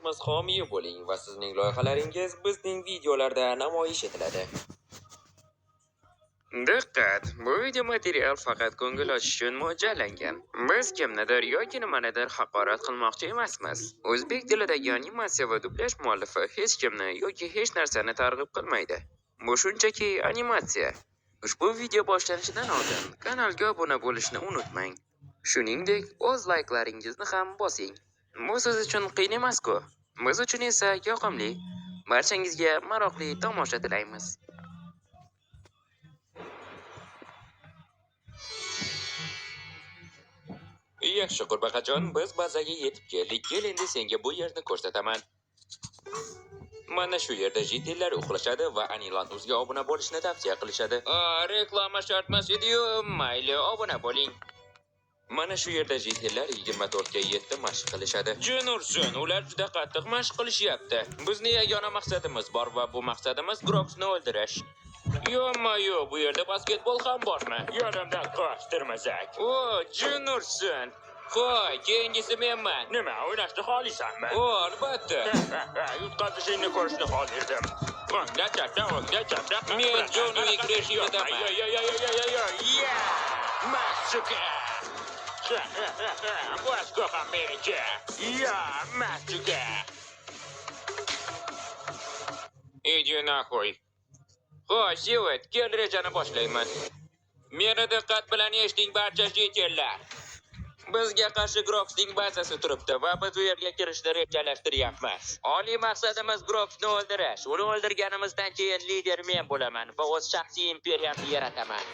saytimiz homiyi bo'ling va sizning loyihalaringiz bizning videolarda namoyish etiladi. Diqqat! Bu video material faqat ko'ngil ochish uchun mo'ljallangan. Biz kimnidir yoki nimanidir haqorat qilmoqchi emasmiz. O'zbek tilidagi animatsiya va dublyaj muallifi hech kimni yoki hech narsani targ'ib qilmaydi. Bu shunchaki animatsiya. Ushbu video boshlanishidan oldin kanalga obuna bo'lishni unutmang. Shuningdek, o'z layklaringizni ham bosing. Bu siz uchun qiyin emas-ku. Biz uchun esa yoqimli. Barchangizga maroqli tomosha tilaymiz. Yaxshi qurbaqajon, biz bazaga yetib keldik. Kel endi senga bu yerni ko'rsataman. Mana shu yerda jitillar uxlashadi va Anilanduzga obuna bo'lishni tavsiya qilishadi. Reklama shart emas edi-yu, mayli obuna bo'ling. Mana shu yerda jitillar 24 ga 7 mashq qilishadi. Jin ursin, ular juda qattiq mashq qilishyapti. Bizning yagona maqsadimiz bor va bu maqsadimiz Groksni o'ldirish. Yo, bu yerda basketbol ham bormi? Yonimdan qoch, tirmizak. O, jin ursin. Qo'y, keyingisi menman. Nima, o'ynashni xohlaysanmi? O, albatta. Yutqazishingni ko'rishni xohlardim. O'ngda chapda. Men Joni Wikreshiydaman. Masuka. Boshqa ham meniki. Masuka. Иди нахуй. Xo'sh, Yevit, kel rejani boshlayman. Meni diqqat bilan eshiting barcha jitillar. Bizga qarshi Groksning bazasi turibdi va biz u yerga kirishni rejalashtiryapmiz. Oliy maqsadimiz Groksni o'ldirish. Uni o'ldirganimizdan keyin lider men bo'laman va o'z shaxsiy imperiyamni yarataman.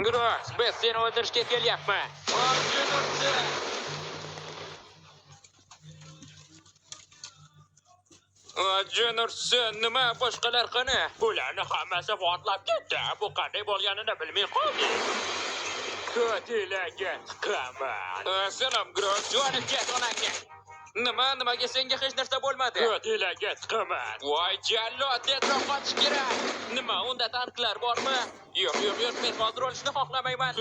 Groks, biz seni o'ldirishga kelyapmiz. Jin ursin, nima boshqalar qani? Bularni hammasi portlab ketdi. Bu qanday bo'lganini bilmay qoldik. Ko'tilaga chiqaman. Salom Groks, jo'nib ket onangga. Nimaga senga hech narsa bo'lmadi? Ko'tilaga chiqaman. Voy jallod, tezroq qochish kerak. Nima, unda tanklar bormi? Yo'q, men hozir o'lishni xohlamayman.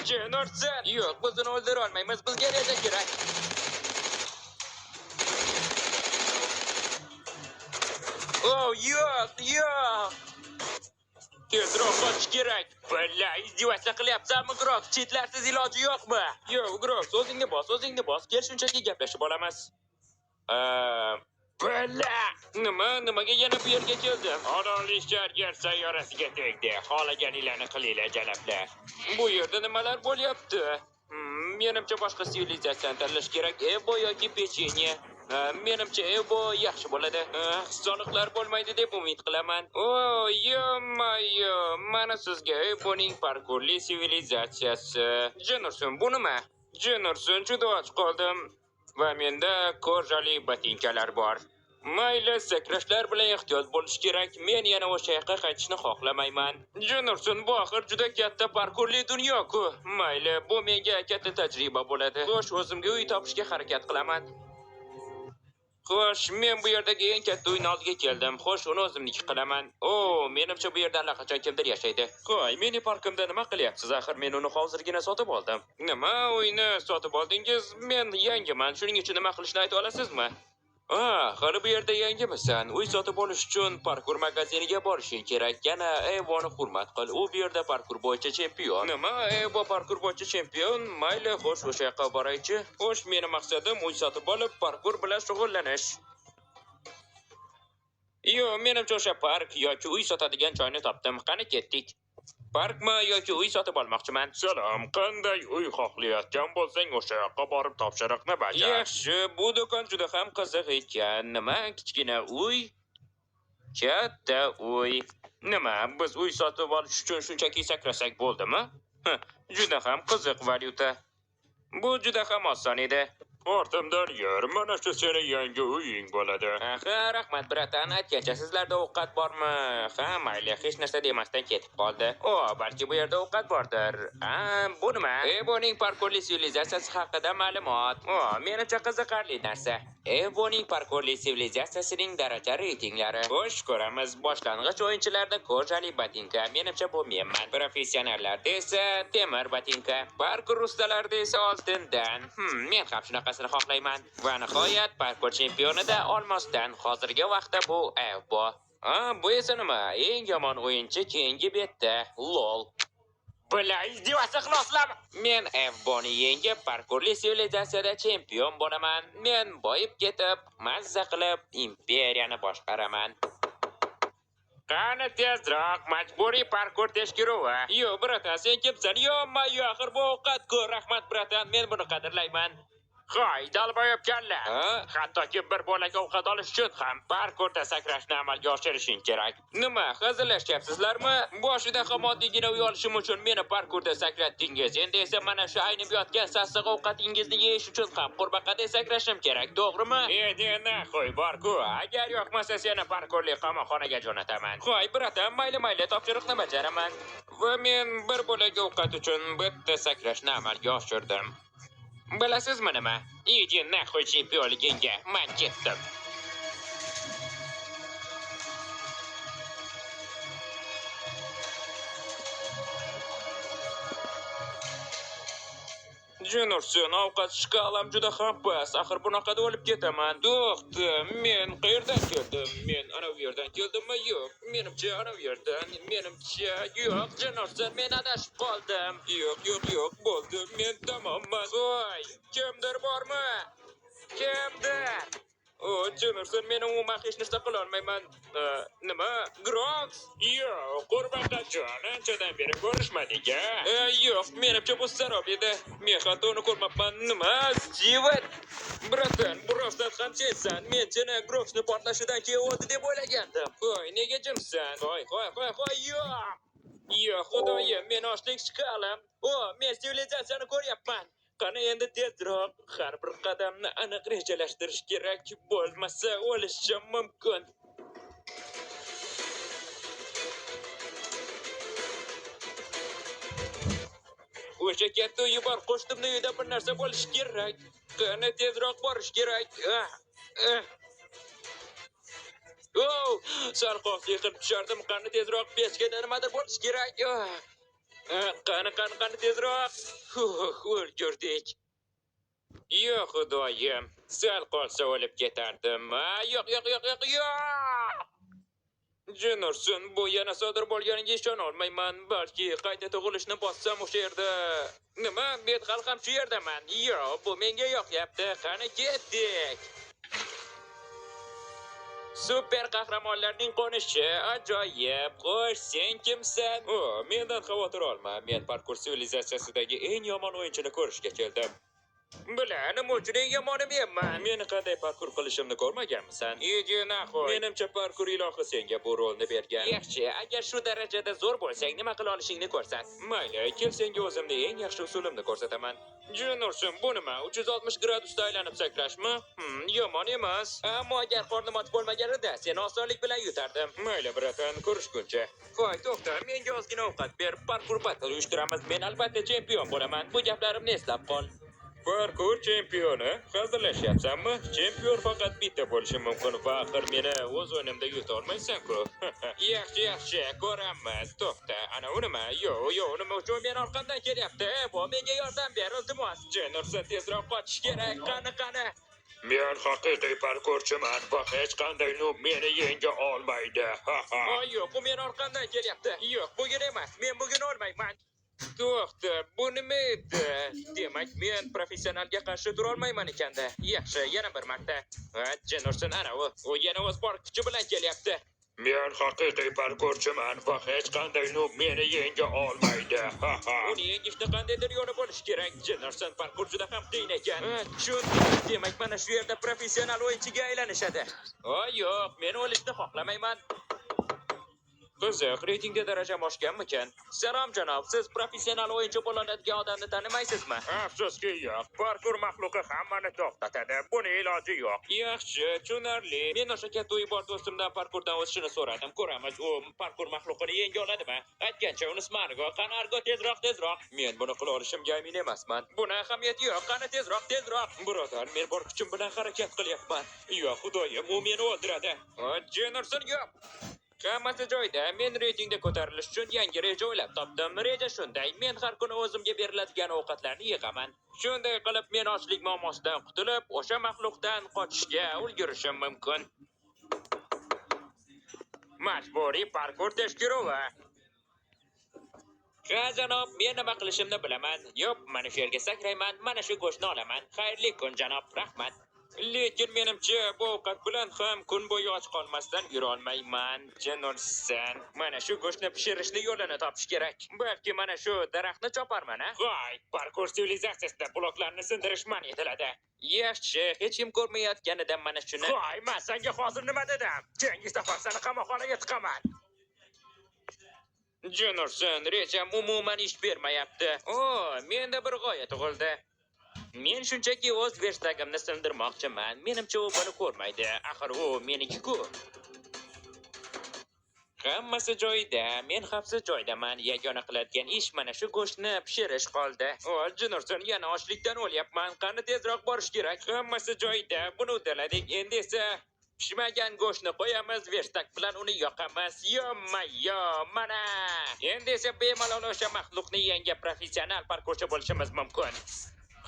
Jin ursin. Yo'q, biz uni o'ldira olmaymiz. Bizga reja kerak. Oh, yo'q. Tezroq qochish kerak. Billa, izdivosiya qilyapsanmi, Groks? Chetlarsiz iloji yo'qmi? Yo'q, Groks, o'zingni bos. Kel shunchaki gaplashib olamiz. Billa! Nimaga yana bu yerga keldim? Odamli Charger sayyorasiga tegdi. Xohlaganinglarni qilinglar, janoblar. Bu yerda nimalar bo'lyapti? Menimcha boshqa sivilizatsiyani tanlash kerak. Ebo yoki pechenye. Menimcha Ebo yaxshi bo'ladi. Soliqlar bo'lmaydi deb umid qilaman. Mana sizga Eboning parkurli sivilizatsiyasi. Jin ursin, bu nima? Jin ursin, juda och qoldim. Va menda kojali botinkalar bor. Mayli, sakrashlar bilan ehtiyot bo'lish kerak. Men yana o'sha yoqqa qaytishni xohlamayman. Jin ursin, bu axir juda katta parkurli dunyo-ku. Mayli, bu menga katta tajriba bo'ladi. Xo'sh, o'zimga uy topishga harakat qilaman. Xo'sh, men bu yerdagi eng katta uyni oldiga keldim. Xo'sh, uni o'zimniki qilaman. Menimcha bu yerda allaqachon kimdir yashaydi. Qo'y, meni parkimda nima qilyapsiz? Axir men uni hozirgina sotib oldim. Nima, uyni sotib oldingiz? Men yangiman, shuning uchun nima qilishni ayta olasizmi? Hali bu yerda yangimisan. Uy sotib olish uchun parkur magaziniga borishing kerak. Yana Evoni hurmat qil. U bu yerda parkur bo'yicha chempion. Nima? Evo parkur bo'yicha chempion? Mayli, xo'sh, o'sha yoqqa boraychi. Xo'sh, meni maqsadim uy sotib olib, parkur bilan shug'ullanish. Menimcha o'sha park yoki uy sotadigan joyni topdim. Qani ketdik? Parkmi yoki uy sotib olmoqchiman. Salom, qanday uy xohlayotgan bo'lsang o'sha yoqqa borib topshiriqni bajar. Yaxshi, bu do'kon juda ham qiziq ekan. Nima, kichkina uy? Katta uy. Nima, biz uy sotib olish uchun shunchaki sakrasak bo'ldimi? Juda ham qiziq valyuta. Bu juda ham oson edi. Ortimdan yur, mana shu seni yangi uying bo'ladi. Rahmat, bratan, aytgancha sizlarda ovqat bormi? Mayli, hech narsa demasdan ketib qoldi. Balki bu yerda ovqat bordir. Bu nima? Eboning parkurli sivilizatsiyasi haqida ma'lumot. Menimcha qiziqarli narsa. Evoning parkurli sivilizatsiyasining daraja reytinglari. Xush ko'ramiz. Boshlang'ich o'yinchilarda kojali botinka, menimcha bu menman. Professionallarda esa temir botinka. Parkur ustalarida esa oltindan. Men ham shunaqasini xohlayman. Va nihoyat parkur chempionida olmosdan. Hozirgi vaqtda bu Evo. Bu esa nima? Eng yomon o'yinchi keyingi betda. Lol. Bilan izdevasi xiloslama. Men Evboni yengib parkurli sivilizatsiyada chempion bo'laman. Men boyib ketib, mazza qilib imperiyani boshqaraman. Qani tezroq majburiy parkur tekshiruvi. Yo, bratan, sen kimsan? Yo, axir bu ovqat-ku. Rahmat, bratan, men buni qadrlayman. Hoy, dalboyib kalla. Hattoki bir bo'lak ovqat olish uchun ham parkurda sakrashni amalga oshirishing kerak. Nima, hazillashyapsizlarmi? Boshida ham oddiygina uy olishim uchun meni parkurda sakratdingiz. Endi esa mana shu aynib yotgan sassiq ovqatingizni yeyish uchun ham qurbaqada sakrashim kerak, to'g'rimi? Edina, qo'y borku. Agar yoqmasa seni parkurli qamoqxonaga jo'nataman. Hoy, bratan, mayli, topshiriqni bajaraman. Va men bir bo'lak ovqat uchun bitta sakrashni amalga oshirdim. Bilasizmi nima? Idi naxuy chempionligiga men ketdim. Jenurson, ovqat shkalam juda ham past. Axir bunaqada o'lib ketaman. To'xta, men qayerdan keldim? Men ana bu yerdan keldimmi? Yo'q. Menimcha ana bu yerdan. Menimcha yo'q. Jenurson, men adashib qoldim. Yo'q, bo'ldi. Men tamomman. Voy, kimdir bormi? Kimdir? Jenurson, men umuman hech narsa qila olmayman. Nima? Grox? Yo'q, qurbaqajon, anchadan beri ko'rishmadik-a? Yo'q, menimcha bu sarob edi. Men hatto uni ko'rmabman. Nima? Steven? Bratan, bu rostdan ham sensan. Men seni Groxni portlashidan keyin o'ldi deb o'ylagandim. Voy, nega jimsan? Voy, yo'q. Yo'q, xudoyim, men ochlik chiqalam. Men sivilizatsiyani ko'ryapman. Qani endi tezroq har bir qadamni aniq rejalashtirish kerak, bo'lmasa o'lishim mumkin. O'sha katta uyi bor, qo'shtimni uyida bir narsa bo'lishi kerak. Qani tezroq borish kerak. Sal qo'rqib qilib tushardim. Qani tezroq pechkada nimadir bo'lishi kerak. Qani tezroq. O'lgurdik. Yo'q, xudoyim. Sal qolsa o'lib ketardim. Yo'q. Jenurson, bu yana sodir bo'lganiga ishona olmayman. Balki qayta tug'ilishni bossam o'sha yerda. Nima? Men ham shu yerdaman. Yo'q, bu menga yoqyapti. Qani ketdik. Super qahramonlarning qo'nishi ajoyib. Xo'sh, sen kimsan? Mendan xavotir olma. Men parkur sivilizatsiyasidagi eng yomon o'yinchini ko'rishga keldim. Nima uchun eng yomoni menman? Meni qanday parkur qilishimni ko'rmaganmisan? Menimcha parkur ilohi senga bu rolni bergan. Yaxshi, agar shu darajada zo'r bo'lsang, nima qila olishingni ko'rsat. Mayli, kel senga o'zimni eng yaxshi usulimni ko'rsataman. Jenurson, bu nima? 360 gradusda aylanib sakrashmi? Yomon emas. Ammo agar qornim och bo'lmaganida seni osonlik bilan yutardim. Mayli, bratan, ko'rishguncha. Voy, to'xta, menga ozgina ovqat ber. Parkur battle uyushtiramiz. Men albatta chempion bo'laman. Bu gaplarimni eslab qol. Parkur chempioni? Hazillashyapsanmi? Chempion faqat bitta bo'lishi mumkin va axir meni o'z o'yinimda yuta olmaysan-ku. Yaxshi, ko'ramiz. To'xta, ana u nima? Yo'q, nima uchun men orqamdan kelyapti? Bu menga yordam ber, iltimos. Jenurson, tezroq qochish kerak. Qani. Men haqiqiy parkurchiman va hech qanday noob meni yenga olmaydi. Yo'q, u men orqamdan kelyapti. Yo'q, bugun emas. Men bugun olmayman. To'xta, bu nima edi? Demak, men professionalga qarshi tura olmayman ekanda. Yaxshi, yana bir marta. Jenurson, ana u yana o'z bor kuchi bilan kelyapti. Men haqiqiy parkurchiman va hech qanday noob meni yenga olmaydi. Uni yengishni qandaydir yo'li bo'lishi kerak. Jenurson, parkur juda ham qiyin ekan. Tushundim. Demak, mana shu yerda professional o'yinchiga aylanishadi. Yo'q, men o'lishni xohlamayman. Qiziq, reytingda darajam oshganmikan? Salom janob, siz professional o'yinchi bo'ladigan odamni tanimaysizmi? Afsuski yo'q. Parkur maxluqi hammani to'xtatadi. Buni iloji yo'q. Yaxshi, tushunarli. Men o'sha katta uy bor do'stimdan parkurdan o'tishini so'radim. Ko'ramiz, u parkur maxluqini yenga oladimi? Aytgancha uni smargo, qani argo tezroq. Men buni qila olishimga amin emasman. Buni ahamiyati yo'q, qani tezroq. Birodar, men bor kuchim bilan harakat qilyapman. Yo'q, xudoyim, u meni o'ldiradi. Jennerson yo'q. Hammasi joyida. Men reytingda ko'tarilish uchun yangi reja o'ylab topdim. Reja shunday: men har kuni o'zimga beriladigan ovqatlarni yig'aman. Shunday qilib men ochlik muammosidan qutulib, o'sha maxluqdan qochishga ulgurishim mumkin. Majburiy parkur tekshiruvi. Ha janob, men nima qilishimni bilaman. Yo'q, mana shu yerga sakrayman, mana shu go'shtni olaman. Xayrli kun janob, rahmat. Lekin menimcha bu ovqat bilan ham kun bo'yi och qolmasdan yura olmayman. Jennerson, mana shu go'shtni pishirishni yo'lini topish kerak. Balki mana shu daraxtni choparman, a? Voy, parkur sivilizatsiyasida bloklarni sindirish man etiladi. Yaxshi, hech kim ko'rmayotganidan mana shuni. Voy, men senga hozir nima dedim? Keyingi safar seni qamoqxonaga tiqaman. Jennerson, rejam umuman ish bermayapti. Menda bir g'oya tug'ildi. Men shunchaki o'z verstagimni sindirmoqchiman. Menimcha u buni ko'rmaydi. Axir u meniki-ku. Hammasi joyida. Men xavfsiz joydaman. Yagona qiladigan ish mana shu go'shtni pishirish qoldi. Jennerson, yana ochlikdan o'lyapman. Qani tezroq borish kerak. Hammasi joyida. Buni uddaladik. Endi esa pishmagan go'shtni qo'yamiz, verstak bilan uni yoqamiz. Mana. Endi esa bemalol o'sha maxluqni yangi professional parkurchi bo'lishimiz mumkin.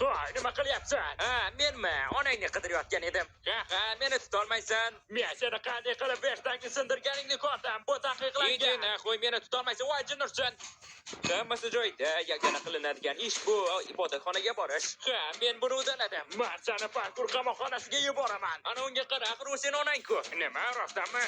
Voy, nima qilyapsan? Menmi? Onangni qidirayotgan edim. Meni tutolmaysan. Men seni qanday qilib verstakni sindirganingni ko'rdim. Bu taqiqlangan. Qo'y, meni tutolmaysan. Voy, Jennerson. Hammasi joyida. Yagona qilinadigan ish bu ibodatxonaga borish. Men buni uddaladim. Men seni parkur qamoqxonasiga yuboraman. Ana unga qara, axir u sen onang-ku. Nima, rostdanmi?